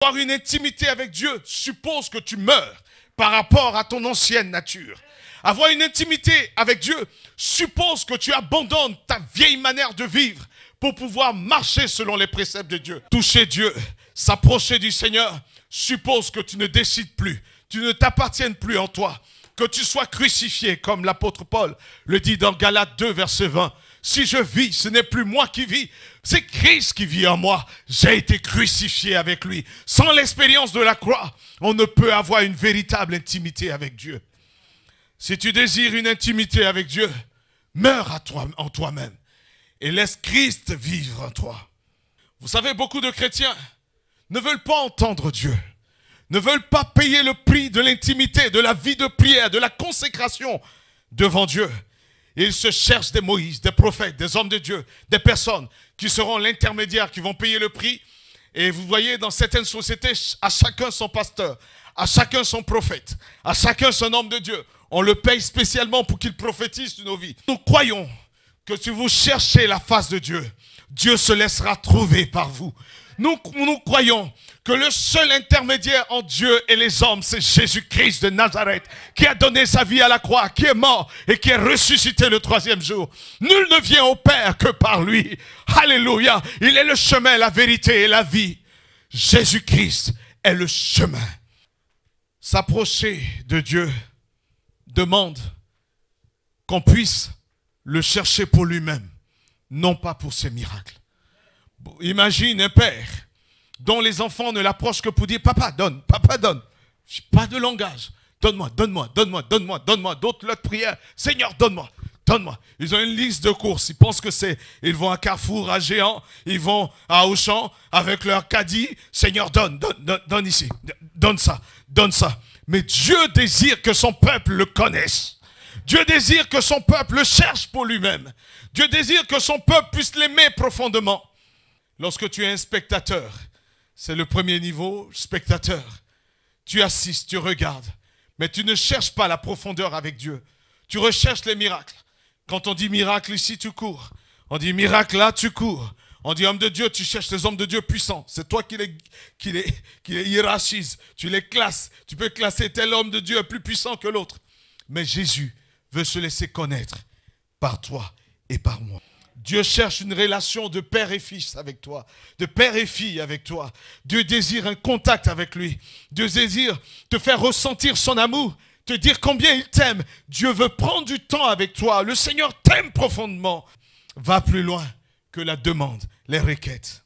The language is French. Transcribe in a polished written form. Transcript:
Avoir une intimité avec Dieu suppose que tu meurs par rapport à ton ancienne nature. Avoir une intimité avec Dieu suppose que tu abandonnes ta vieille manière de vivre pour pouvoir marcher selon les préceptes de Dieu. Toucher Dieu, s'approcher du Seigneur, suppose que tu ne décides plus, tu ne t'appartiennes plus en toi, que tu sois crucifié, comme l'apôtre Paul le dit dans Galates 2, verset 20. Si je vis, ce n'est plus moi qui vis, c'est Christ qui vit en moi. J'ai été crucifié avec lui. Sans l'expérience de la croix, on ne peut avoir une véritable intimité avec Dieu. Si tu désires une intimité avec Dieu, meurs en toi-même et laisse Christ vivre en toi. Vous savez, beaucoup de chrétiens ne veulent pas entendre Dieu, ne veulent pas payer le prix de l'intimité, de la vie de prière, de la consécration devant Dieu. Ils se cherchent des Moïse, des prophètes, des hommes de Dieu, des personnes qui seront l'intermédiaire, qui vont payer le prix. Et vous voyez, dans certaines sociétés, à chacun son pasteur, à chacun son prophète, à chacun son homme de Dieu. On le paye spécialement pour qu'il prophétise sur nos vies. Nous croyons que si vous cherchez la face de Dieu, Dieu se laissera trouver par vous. Nous croyons que le seul intermédiaire entre Dieu et les hommes, c'est Jésus-Christ de Nazareth, qui a donné sa vie à la croix, qui est mort et qui est ressuscité le 3e jour. Nul ne vient au Père que par lui. Alléluia. Il est le chemin, la vérité et la vie. Jésus-Christ est le chemin. S'approcher de Dieu demande qu'on puisse le chercher pour lui-même, non pas pour ses miracles. Imagine un père dont les enfants ne l'approchent que pour dire « Papa, donne, papa, donne ». Pas de langage. Donne-moi, donne-moi, donne-moi, donne-moi, donne-moi. D'autres, leur prière « Seigneur, donne-moi, donne-moi ». Ils ont une liste de courses. Ils pensent que c'est... Ils vont à Carrefour, à Géant, ils vont à Auchan avec leur caddie. « Seigneur, donne, donne, donne, donne ici, donne ça, donne ça ». Mais Dieu désire que son peuple le connaisse. Dieu désire que son peuple le cherche pour lui-même. Dieu désire que son peuple puisse l'aimer profondément. Lorsque tu es un spectateur, c'est le premier niveau, spectateur. Tu assistes, tu regardes, mais tu ne cherches pas la profondeur avec Dieu. Tu recherches les miracles. Quand on dit miracle ici, tu cours. On dit miracle là, tu cours. On dit homme de Dieu, tu cherches les hommes de Dieu puissants. C'est toi qui les hiérarchises. Tu les classes. Tu peux classer tel homme de Dieu plus puissant que l'autre. Mais Jésus veut se laisser connaître par toi et par moi. Dieu cherche une relation de père et fils avec toi, de père et fille avec toi. Dieu désire un contact avec lui. Dieu désire te faire ressentir son amour, te dire combien il t'aime. Dieu veut prendre du temps avec toi. Le Seigneur t'aime profondément. Va plus loin que la demande, les requêtes.